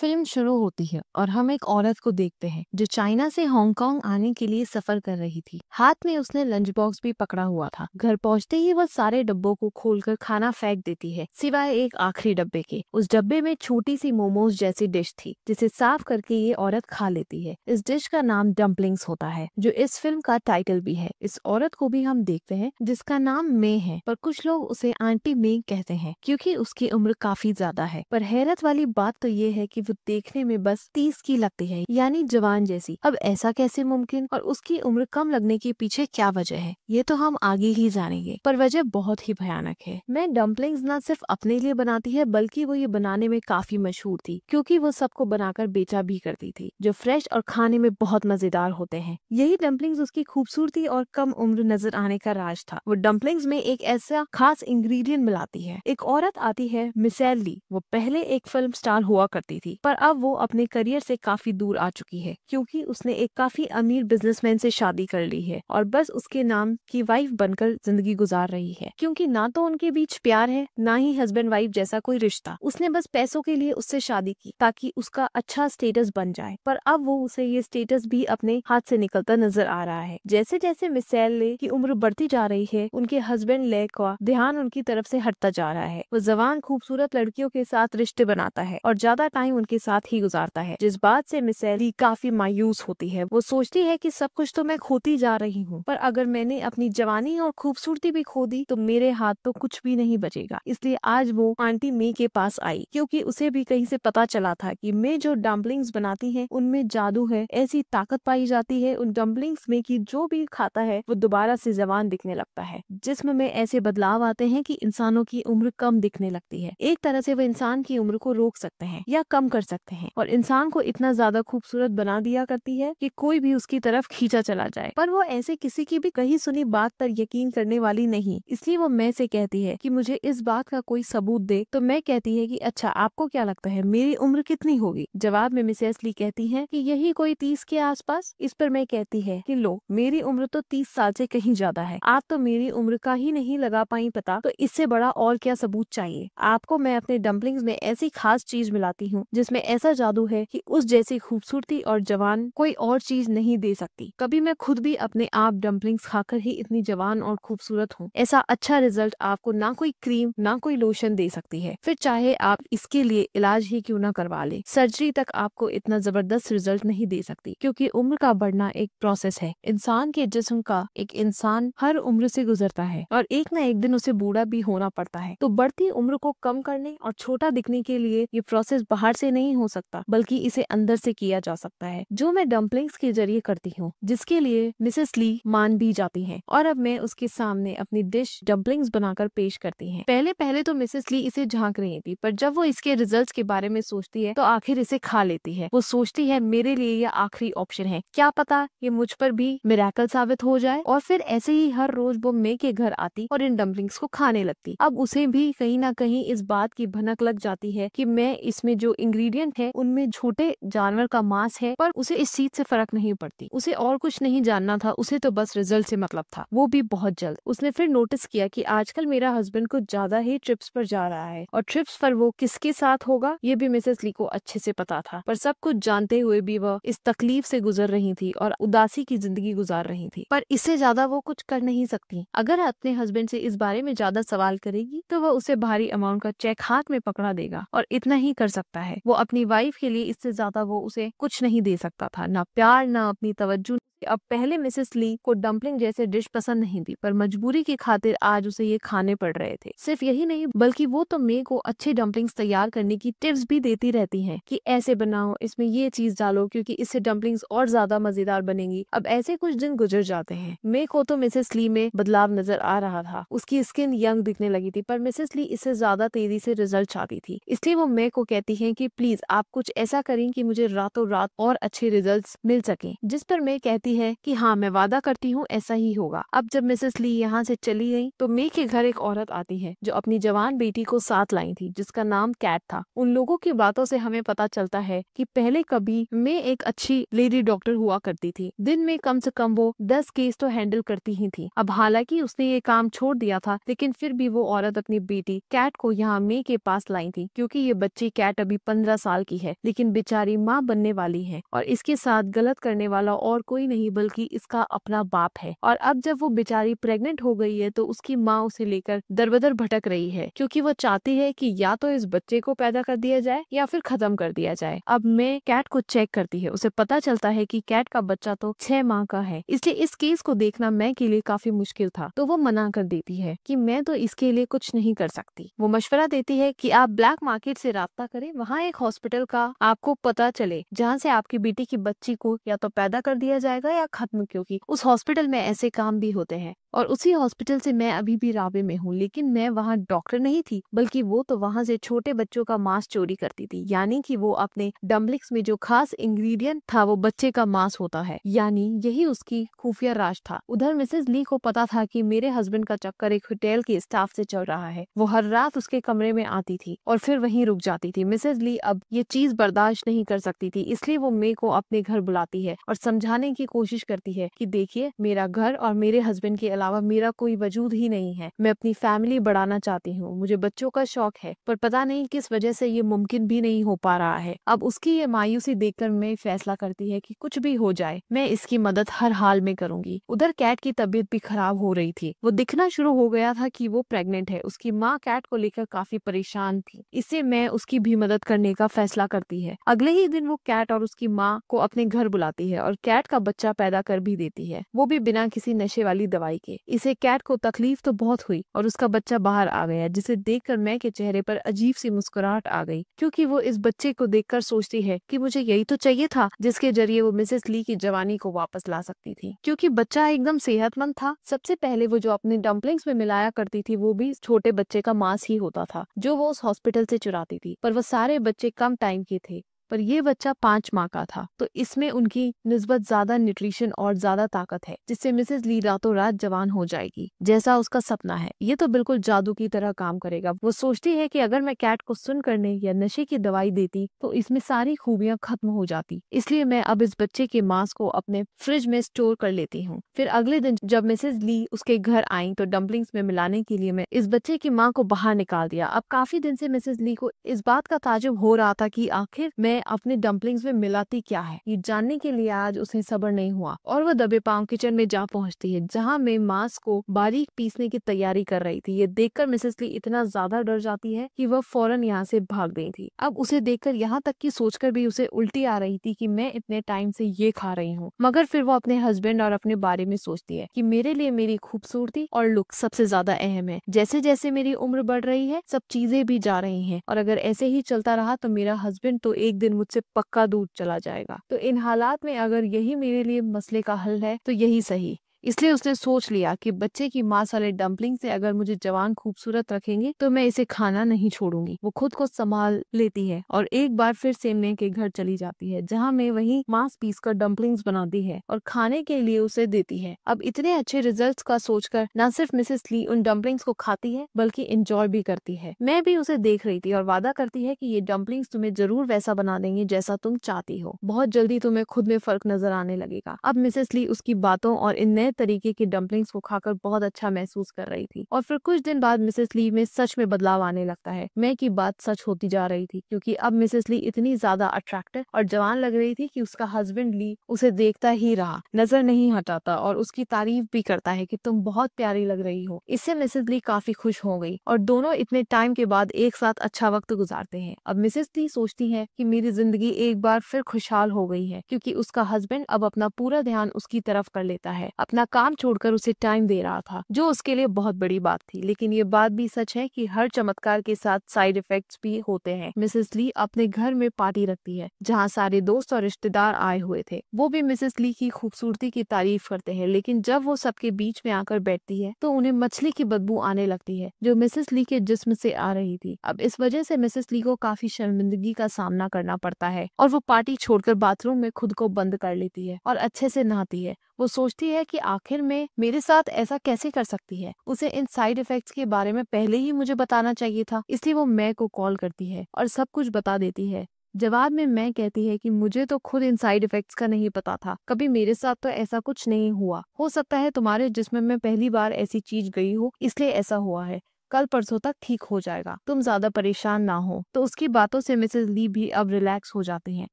Film शुरू होती है और हम एक औरत को देखते हैं जो चाइना से हांगकांग आने के लिए सफर कर रही थी। हाथ में उसने लंच बॉक्स भी पकड़ा हुआ था। घर पहुंचते ही वह सारे डब्बों को खोलकर खाना फेंक देती है सिवाय एक आखिरी डब्बे के। उस डब्बे में छोटी सी मोमोज जैसी डिश थी जिसे साफ करके ये औरत खा लेती है। इस डिश का नाम डम्पलिंग्स होता है जो इस फिल्म का टाइटल भी है। इस औरत को भी हम देखते हैं जिसका नाम मे है, पर कुछ लोग उसे आंटी मे कहते हैं क्योंकि उसकी उम्र काफी ज्यादा है। पर हैरत वाली बात तो ये है कि वो देखने में बस 30 की लगती है, यानी जवान जैसी। अब ऐसा कैसे मुमकिन और उसकी उम्र कम लगने के पीछे क्या वजह है, ये तो हम आगे ही जानेंगे। पर वजह बहुत ही भयानक है। मैं डम्पलिंग्स न सिर्फ अपने लिए बनाती है बल्कि वो ये बनाने में काफी मशहूर थी क्योंकि वो सबको बनाकर बेचा भी करती थी, जो फ्रेश और खाने में बहुत मजेदार होते हैं। यही डम्पलिंग्स उसकी खूबसूरती और कम उम्र नजर आने का राज था। वो डम्पलिंग्स में एक ऐसा खास इंग्रेडिएंट मिलाती है। एक औरत आती है मिसेल ली। वो पहले एक फिल्म स्टार हुआ करती थी पर अब वो अपने करियर से काफी दूर आ चुकी है क्योंकि उसने एक काफी अमीर बिजनेसमैन से शादी कर ली है और बस उसके नाम की वाइफ बनकर जिंदगी गुजार रही है। क्योंकि ना तो उनके बीच प्यार है ना ही हस्बैंड वाइफ जैसा कोई रिश्ता। उसने बस पैसों के लिए उससे शादी की ताकि उसका अच्छा स्टेटस बन जाए, पर अब वो उसे ये स्टेटस भी अपने हाथ से निकलता नजर आ रहा है। जैसे जैसे मिसेल ले की उम्र बढ़ती जा रही है उनके हस्बैंड ले का ध्यान उनकी तरफ से हटता जा रहा है। वो जवान खूबसूरत लड़कियों के साथ रिश्ते बनाता है और ज्यादा टाइम उनके साथ ही गुजारता है, जिस बात से मिसेल काफी मायूस होती है। वो सोचती है कि सब कुछ तो मैं खोती जा रही हूँ, पर अगर मैंने अपनी जवानी और खूबसूरती भी खो दी तो मेरे हाथ तो कुछ भी नहीं बचेगा। इसलिए आज वो आंटी मे के पास आई क्योंकि उसे भी कहीं से पता चला था कि मे जो डम्पलिंग्स बनाती है उनमें जादू है, ऐसी ताकत पाई जाती है उन डम्पलिंग्स में कि जो भी खाता है वो दोबारा से जवान दिखने लगता है। जिस्म में ऐसे बदलाव आते हैं कि इंसानों की उम्र कम दिखने लगती है। एक तरह से वो इंसान की उम्र को रोक सकते हैं या कम कर सकते हैं और इंसान को इतना ज्यादा खूबसूरत बना दिया करती है कि कोई भी उसकी तरफ खींचा चला जाए। पर वो ऐसे किसी की भी कही सुनी बात पर यकीन करने वाली नहीं, इसलिए वो मैं से कहती है कि मुझे इस बात का कोई सबूत दे। तो मैं कहती है कि अच्छा आपको क्या लगता है मेरी उम्र कितनी होगी? जवाब में मिसेस ली कहती है कि यही कोई 30 के आसपास। इस पर मैं कहती है कि लो, मेरी उम्र तो 30 साल से कहीं ज्यादा है। आप तो मेरी उम्र का ही नहीं लगा पाई पता, तो इससे बड़ा और क्या सबूत चाहिए आपको? मैं अपने डम्पलिंग्स में ऐसी खास चीज मिलाती हूँ जिसमें ऐसा जादू है कि उस जैसी खूबसूरती और जवान कोई और चीज नहीं दे सकती। कभी मैं खुद भी अपने आप डम्पलिंग्स खाकर ही इतनी जवान और खूबसूरत हूँ। ऐसा अच्छा रिजल्ट आपको ना कोई क्रीम ना कोई लोशन दे सकती है, फिर चाहे आप इसके लिए इलाज ही क्यों ना करवा ले। सर्जरी तक आपको इतना जबरदस्त रिजल्ट नहीं दे सकती क्योंकि उम्र का बढ़ना एक प्रोसेस है। इंसान के जिस्म का एक इंसान हर उम्र से गुजरता है और एक न एक दिन उसे बूढ़ा भी होना पड़ता है। तो बढ़ती उम्र को कम करने और छोटा दिखने के लिए ये प्रोसेस बाहर से नहीं हो सकता बल्कि इसे अंदर से किया जा सकता है, जो मैं डम्पलिंग्स के जरिए करती हूँ, जिसके लिए मिसेस ली मान भी जाती हैं। और अब मैं उसके सामने अपनी डिश डम्पलिंग्स बनाकर पेश करती हैं। पहले पहले तो मिसेस ली इसे झांक रही थी, पर जब वो इसके रिजल्ट्स के बारे में सोचती है तो आखिर इसे खा लेती है। वो सोचती है मेरे लिए यह आखिरी ऑप्शन है, क्या पता ये मुझ पर भी मिरेकल साबित हो जाए। और फिर ऐसे ही हर रोज वो मे के घर आती और इन डम्पलिंग्स को खाने लगती। अब उसे भी कहीं ना कहीं इस बात की भनक लग जाती है कि मैं इसमें जो इंग्रेडिएंट है उनमें छोटे जानवर का मांस है, पर उसे इस चीज से फर्क नहीं पड़ती। उसे और कुछ नहीं जानना था, उसे तो बस रिजल्ट से मतलब था, वो भी बहुत जल्द। उसने फिर नोटिस किया कि आजकल मेरा हस्बैंड कुछ ज्यादा ही ट्रिप्स पर जा रहा है और ट्रिप्स पर वो किसके साथ होगा ये भी मिसेस ली को अच्छे से पता था। पर सब कुछ जानते हुए भी वह इस तकलीफ से गुजर रही थी और उदासी की जिंदगी गुजार रही थी, पर इससे ज्यादा वो कुछ कर नहीं सकती। अगर अपने हस्बैंड से इस बारे में ज्यादा सवाल करेगी तो वह उसे भारी अमाउंट का चेक हाथ में पकड़ा देगा और इतना ही कर सकता है। वो अपनी वाइफ के लिए इससे ज्यादा वो उसे कुछ नहीं दे सकता था, ना प्यार ना अपनी तवज्जो। अब पहले मिसेस ली को डम्पलिंग जैसे डिश पसंद नहीं थी, पर मजबूरी की खातिर आज उसे ये खाने पड़ रहे थे। सिर्फ यही नहीं बल्कि वो तो मे को अच्छे डम्पलिंग्स तैयार करने की टिप्स भी देती रहती हैं कि ऐसे बनाओ, इसमें ये चीज डालो क्योंकि इससे डम्पलिंग्स और ज्यादा मजेदार बनेंगी। अब ऐसे कुछ दिन गुजर जाते हैं। मे को तो मिसेस ली में बदलाव नजर आ रहा था, उसकी स्किन यंग दिखने लगी थी, पर मिसेस ली इससे ज्यादा तेजी से रिजल्ट चाहती थी। इसलिए वो मे को कहती है कि प्लीज आप कुछ ऐसा करें कि मुझे रातों रात और अच्छे रिजल्ट मिल सके। जिस पर मे कहती कहती है कि हाँ मैं वादा करती हूँ ऐसा ही होगा। अब जब मिसेस ली यहाँ से चली गई तो मे के घर एक औरत आती है जो अपनी जवान बेटी को साथ लाई थी जिसका नाम कैट था। उन लोगों की बातों से हमें पता चलता है कि पहले कभी मे एक अच्छी लेडी डॉक्टर हुआ करती थी। दिन में कम से कम वो 10 केस तो हैंडल करती ही थी। अब हालांकि उसने ये काम छोड़ दिया था लेकिन फिर भी वो औरत अपनी बेटी कैट को यहाँ मे के पास लाई थी क्योंकि ये बच्ची कैट अभी 15 साल की है लेकिन बेचारी माँ बनने वाली है और इसके साथ गलत करने वाला और कोई नहीं बल्कि इसका अपना बाप है। और अब जब वो बेचारी प्रेग्नेंट हो गई है तो उसकी माँ उसे लेकर दरबदर भटक रही है क्योंकि वो चाहती है कि या तो इस बच्चे को पैदा कर दिया जाए या फिर खत्म कर दिया जाए। अब मैं कैट को चेक करती है, उसे पता चलता है कि कैट का बच्चा तो 6 माह का है, इसलिए इस केस को देखना मैं के लिए काफी मुश्किल था। तो वो मना कर देती है कि मैं तो इसके लिए कुछ नहीं कर सकती। वो मशवरा देती है कि आप ब्लैक मार्केट से राब्ता करें, वहाँ एक हॉस्पिटल का आपको पता चले जहाँ से आपकी बेटी की बच्ची को या तो पैदा कर दिया जाएगा या खत्म, क्योंकि उस हॉस्पिटल में ऐसे काम भी होते हैं। और उसी हॉस्पिटल से मैं अभी भी राबे में हूँ, लेकिन मैं वहाँ डॉक्टर नहीं थी बल्कि वो तो वहाँ से छोटे बच्चों का मांस चोरी करती थी। यानी कि वो अपने डम्बलिंग्स में जो खास इंग्रेडिएंट था वो बच्चे का मांस होता है, यानी यही उसकी खुफिया राज था। उधर मिसेस ली को पता था कि मेरे हस्बैंड का चक्कर एक होटल के स्टाफ से चल रहा है। वो हर रात उसके कमरे में आती थी और फिर वहीं रुक जाती थी। मिसेस ली अब ये चीज बर्दाश्त नहीं कर सकती थी, इसलिए वो मे को अपने घर बुलाती है और समझाने की कोशिश करती है कि देखिए मेरा घर और मेरे हस्बैंड के अलावा मेरा कोई वजूद ही नहीं है। मैं अपनी फैमिली बढ़ाना चाहती हूँ, मुझे बच्चों का शौक है, पर पता नहीं किस वजह से ये मुमकिन भी नहीं हो पा रहा है। अब उसकी ये मायूसी देखकर मैं फैसला करती है कि कुछ भी हो जाए मैं इसकी मदद हर हाल में करूंगी। उधर कैट की तबीयत भी खराब हो रही थी। वो दिखना शुरू हो गया था कि वो प्रेग्नेंट है। उसकी माँ कैट को लेकर काफी परेशान थी, इससे मैं उसकी भी मदद करने का फैसला करती है। अगले ही दिन वो कैट और उसकी माँ को अपने घर बुलाती है और कैट का बच्चा पैदा कर भी देती है, वो भी बिना किसी नशे वाली दवाई के। इसे कैट को तकलीफ तो बहुत हुई और उसका बच्चा बाहर आ गया, जिसे देखकर मैं के चेहरे पर अजीब सी मुस्कुराहट आ गई क्योंकि वो इस बच्चे को देखकर सोचती है कि मुझे यही तो चाहिए था जिसके जरिए वो मिसेस ली की जवानी को वापस ला सकती थी, क्योंकि बच्चा एकदम सेहतमंद था। सबसे पहले वो जो अपने डम्पलिंग्स में मिलाया करती थी वो भी छोटे बच्चे का मांस ही होता था जो वो उस हॉस्पिटल से चुराती थी, पर वो सारे बच्चे कम टाइम के थे, पर ये बच्चा 5 माह का था। तो इसमें उनकी निस्बत ज्यादा न्यूट्रिशन और ज्यादा ताकत है, जिससे मिसेस ली रातों रात जवान हो जाएगी जैसा उसका सपना है। ये तो बिल्कुल जादू की तरह काम करेगा। वो सोचती है कि अगर मैं कैट को सुन करने या नशे की दवाई देती तो इसमें सारी खूबियां खत्म हो जाती, इसलिए मैं अब इस बच्चे के मांस को अपने फ्रिज में स्टोर कर लेती हूँ। फिर अगले दिन जब मिसेस ली उसके घर आई तो डम्पलिंग्स में मिलाने के लिए मैं इस बच्चे की माँ को बाहर निकाल दिया। अब काफी दिन से मिसेस ली को इस बात का ताजुब हो रहा था कि आखिर मैं अपने डम्पलिंग्स में मिलाती क्या है, ये जानने के लिए आज उसे सब्र नहीं हुआ और वो दबे पांव किचन में जा पहुंचती है जहां मैं मांस को बारीक पीसने की तैयारी कर रही थी। ये देखकर मिसेस ली इतना ज्यादा डर जाती है कि वह फौरन यहाँ से भाग गई थी। अब उसे देखकर यहाँ तक कि सोचकर भी उसे उल्टी आ रही थी कि मैं इतने टाइम से ये खा रही हूँ, मगर फिर वो अपने हस्बैंड और अपने बारे में सोचती है कि मेरे लिए मेरी खूबसूरती और लुक सबसे ज्यादा अहम है। जैसे जैसे मेरी उम्र बढ़ रही है सब चीजें भी जा रही हैं और अगर ऐसे ही चलता रहा तो मेरा हस्बैंड तो एक दिन मुझसे पक्का दूर चला जाएगा। तो इन हालात में अगर यही मेरे लिए मसले का हल है तो यही सही। इसलिए उसने सोच लिया कि बच्चे की मांस वाले डम्पलिंग से अगर मुझे जवान खूबसूरत रखेंगे तो मैं इसे खाना नहीं छोड़ूंगी। वो खुद को संभाल लेती है और एक बार फिर सेमने के घर चली जाती है जहां मैं वही मांस पीस कर डम्पलिंग्स बनाती है और खाने के लिए उसे देती है। अब इतने अच्छे रिजल्ट्स का सोचकर न सिर्फ मिसेस ली उन डम्पलिंग्स को खाती है बल्कि एंजॉय भी करती है। मैं भी उसे देख रही थी और वादा करती है कि ये डम्पलिंग्स तुम्हें जरूर वैसा बना देंगे जैसा तुम चाहती हो। बहुत जल्दी तुम्हें खुद में फर्क नजर आने लगेगा। अब मिसेस ली उसकी बातों और इन नए तरीके की डम्पलिंग्स को खाकर बहुत अच्छा महसूस कर रही थी और फिर कुछ दिन बाद मिसेस ली में सच में बदलाव आने लगता है। मैं की बात सच होती जा रही थी क्योंकि अब मिसेस ली इतनी ज्यादा अट्रैक्टिव और जवान लग रही थी कि उसका हस्बैंड ली उसे देखता ही रहा, नजर नहीं हटाता और उसकी तारीफ भी करता है कि तुम बहुत प्यारी लग रही हो। इससे मिसेस ली काफी खुश हो गई और दोनों इतने टाइम के बाद एक साथ अच्छा वक्त गुजारते हैं। अब मिसेस ली सोचती है कि मेरी जिंदगी एक बार फिर खुशहाल हो गई है क्योंकि उसका हस्बैंड अब अपना पूरा ध्यान उसकी तरफ कर लेता है, अपना अपना काम छोड़कर उसे टाइम दे रहा था, जो उसके लिए बहुत बड़ी बात थी। लेकिन ये बात भी सच है कि हर चमत्कार के साथ साइड इफेक्ट्स भी होते हैं। मिसेस ली अपने घर में पार्टी रखती है जहाँ सारे दोस्त और रिश्तेदार आए हुए थे। वो भी मिसेस ली की खूबसूरती की तारीफ करते हैं, लेकिन जब वो सबके बीच में आकर बैठती है तो उन्हें मछली की बदबू आने लगती है जो मिसेस ली के जिस्म से आ रही थी। अब इस वजह से मिसेस ली को काफी शर्मिंदगी का सामना करना पड़ता है और वो पार्टी छोड़कर बाथरूम में खुद को बंद कर लेती है और अच्छे से नहाती है। वो सोचती है कि आखिर में मेरे साथ ऐसा कैसे कर सकती है। उसे इन साइड इफेक्ट्स के बारे में पहले ही मुझे बताना चाहिए था। इसलिए वो मैं को कॉल करती है और सब कुछ बता देती है। जवाब में मैं कहती है कि मुझे तो खुद इन साइड इफेक्ट्स का नहीं पता था, कभी मेरे साथ तो ऐसा कुछ नहीं हुआ। हो सकता है तुम्हारे जिस्म में पहली बार ऐसी चीज गई हो, इसलिए ऐसा हुआ है। कल परसों तक ठीक हो जाएगा, तुम ज्यादा परेशान ना हो। तो उसकी बातों से मिसेस ली भी अब रिलैक्स हो जाती हैं,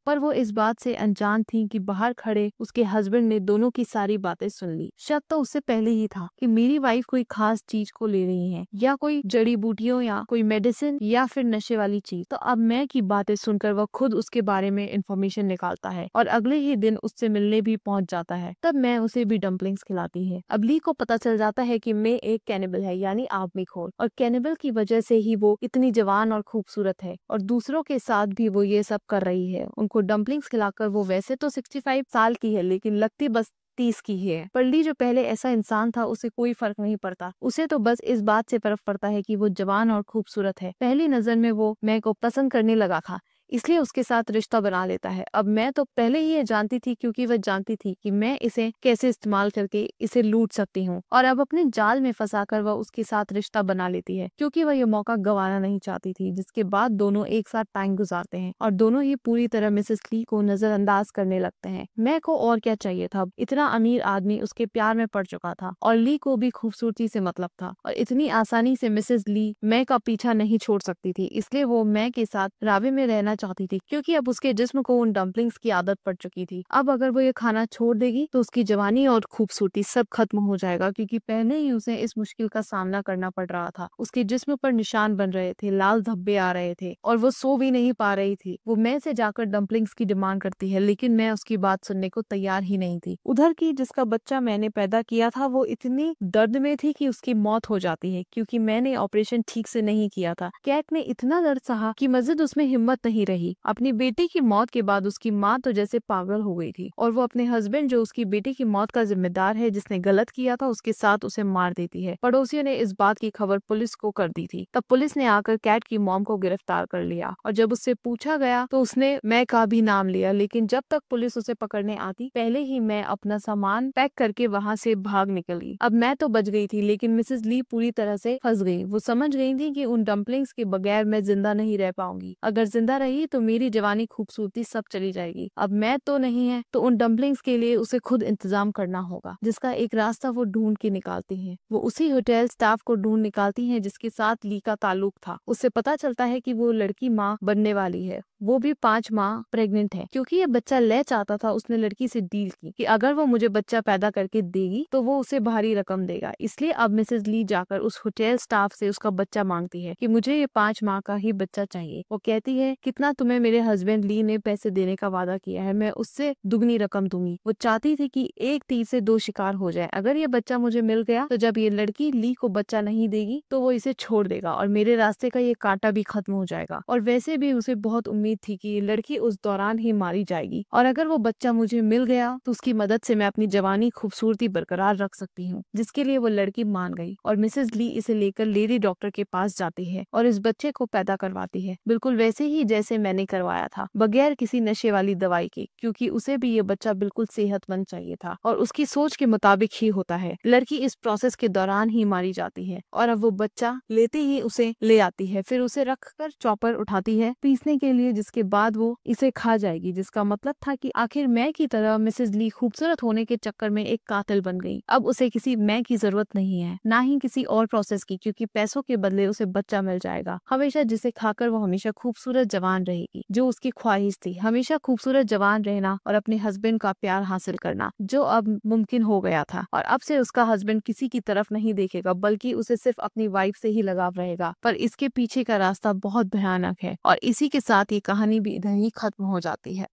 पर वो इस बात से अनजान थी कि बाहर खड़े उसके हस्बैंड ने दोनों की सारी बातें सुन ली। शक तो उससे पहले ही था कि मेरी वाइफ कोई खास चीज को ले रही है, या कोई जड़ी बूटियों या कोई मेडिसिन या फिर नशे वाली चीज। तो अब मैं की बातें सुनकर वह खुद उसके बारे में इंफॉर्मेशन निकालता है और अगले ही दिन उससे मिलने भी पहुंच जाता है। तब मैं उसे भी डम्पलिंग्स खिलाती है। अब ली को पता चल जाता है कि मैं एक कैनिबल है, यानी आदमीखोर, और कैनिबल की वजह से ही वो इतनी जवान और खूबसूरत है और दूसरों के साथ भी वो ये सब कर रही है। उनको डम्पलिंग्स खिलाकर वो वैसे तो 65 साल की है, लेकिन लगती बस 30 की ही है। पर ली जो पहले ऐसा इंसान था, उसे कोई फर्क नहीं पड़ता। उसे तो बस इस बात से फर्क पड़ता है कि वो जवान और खूबसूरत है। पहली नजर में वो मैं को पसंद करने लगा था, इसलिए उसके साथ रिश्ता बना लेता है। अब मैं तो पहले ही ये जानती थी, क्योंकि वह जानती थी कि मैं इसे कैसे इस्तेमाल करके इसे लूट सकती हूँ, और अब अपने जाल में फंसाकर वह उसके साथ रिश्ता बना लेती है, क्योंकि वह ये मौका गंवाना नहीं चाहती थी। जिसके बाद दोनों एक साथ टाइम गुजारते हैं और दोनों ही पूरी तरह मिसेस ली को नजरअंदाज करने लगते हैं। मैं को और क्या चाहिए था। इतना अमीर आदमी उसके प्यार में पड़ चुका था और ली को भी खूबसूरती से मतलब था, और इतनी आसानी से मिसेस ली मैं का पीछा नहीं छोड़ सकती थी। इसलिए वो मैं के साथ रावे में रहना चाहती थी, क्योंकि अब उसके जिस्म को उन डम्पलिंग्स की आदत पड़ चुकी थी। अब अगर वो ये खाना छोड़ देगी तो उसकी जवानी और खूबसूरती सब खत्म हो जाएगा, क्योंकि पहले ही उसे इस मुश्किल का सामना करना पड़ रहा था। उसके जिस्म पर निशान बन रहे थे, लाल धब्बे आ रहे थे और वो सो भी नहीं पा रही थी। वो मैं से जाकर डम्पलिंग्स की डिमांड करती है, लेकिन मैं उसकी बात सुनने को तैयार ही नहीं थी। उधर की जिसका बच्चा मैंने पैदा किया था, वो इतनी दर्द में थी कि उसकी मौत हो जाती है, क्योंकि मैंने ऑपरेशन ठीक से नहीं किया था। कैट ने इतना दर्द सहा कि मजीद उसमें हिम्मत नहीं रही। अपनी बेटी की मौत के बाद उसकी माँ तो जैसे पागल हो गई थी, और वो अपने हस्बैंड, जो उसकी बेटी की मौत का जिम्मेदार है, जिसने गलत किया था, उसके साथ उसे मार देती है। पड़ोसियों ने इस बात की खबर पुलिस को कर दी थी। तब पुलिस ने आकर कैट की मॉम को गिरफ्तार कर लिया, और जब उससे पूछा गया तो उसने मैं का भी नाम लिया। लेकिन जब तक पुलिस उसे पकड़ने आती, पहले ही मैं अपना सामान पैक करके वहाँ से भाग निकली। अब मैं तो बच गई थी, लेकिन मिसेस ली पूरी तरह से फंस गई। वो समझ गई थी कि उन डम्पलिंग्स के बगैर मैं जिंदा नहीं रह पाऊंगी। अगर जिंदा रही तो मेरी जवानी खूबसूरती सब चली जाएगी। अब मैं तो नहीं है, तो उन डम्पलिंग्स के लिए उसे खुद इंतजाम करना होगा, जिसका एक रास्ता वो ढूंढ के निकालती है। वो उसी होटल स्टाफ को ढूंढ निकालती है जिसके साथ ली का ताल्लुक था। उससे पता चलता है कि वो लड़की माँ बनने वाली है, वो भी 5 माह प्रेग्नेंट है। क्योंकि ये बच्चा ले चाहता था, उसने लड़की से डील की कि अगर वो मुझे बच्चा पैदा करके देगी तो वो उसे भारी रकम देगा। इसलिए अब मिसेस ली जाकर उस होटल स्टाफ से उसका बच्चा मांगती है कि मुझे ये 5 माह का ही बच्चा चाहिए। वो कहती है, कितना तुम्हें मेरे हस्बैंड ली ने पैसे देने का वादा किया है, मैं उससे दुगनी रकम दूंगी। वो चाहती थी कि एक तीर से 2 शिकार हो जाए। अगर ये बच्चा मुझे मिल गया तो जब ये लड़की ली को बच्चा नहीं देगी तो वो इसे छोड़ देगा और मेरे रास्ते का ये कांटा भी खत्म हो जाएगा। और वैसे भी उसे बहुत उम्मीद थी कि ये लड़की उस दौरान ही मारी जाएगी, और अगर वो बच्चा मुझे मिल गया तो उसकी मदद से मैं अपनी जवानी खूबसूरती बरकरार रख सकती हूँ। जिसके लिए वो लड़की मान गई और मिसेस ली इसे लेकर लेडी डॉक्टर के पास जाती है और इस बच्चे को पैदा करवाती है, बिल्कुल वैसे ही जैसे मैंने करवाया था, बगैर किसी नशे वाली दवाई के, क्योंकि उसे भी ये बच्चा बिल्कुल सेहतमंद चाहिए था और उसकी सोच के मुताबिक ही होता है। लड़की इस प्रोसेस के दौरान ही मारी जाती है और अब वो बच्चा लेते ही उसे ले आती है, फिर उसे रखकर चॉपर उठाती है पीसने के लिए, जिसके बाद वो इसे खा जाएगी। जिसका मतलब था कि आखिर मैं की तरह मिसेस ली खूबसूरत होने के चक्कर में एक कातिल बन गई। अब उसे किसी मैं की जरूरत नहीं है, ना ही किसी और प्रोसेस की, क्योंकि पैसों के बदले उसे बच्चा मिल जाएगा हमेशा, जिसे खाकर वो हमेशा खूबसूरत जवान रहेगी, जो उसकी ख्वाहिश थी, हमेशा खूबसूरत जवान रहना और अपने हस्बैंड का प्यार हासिल करना, जो अब मुमकिन हो गया था। और अब से उसका हस्बैंड किसी की तरफ नहीं देखेगा, बल्कि उसे सिर्फ अपनी वाइफ से ही लगाव रहेगा। पर इसके पीछे का रास्ता बहुत भयानक है और इसी के साथ ये कहानी भी इधर ही खत्म हो जाती है।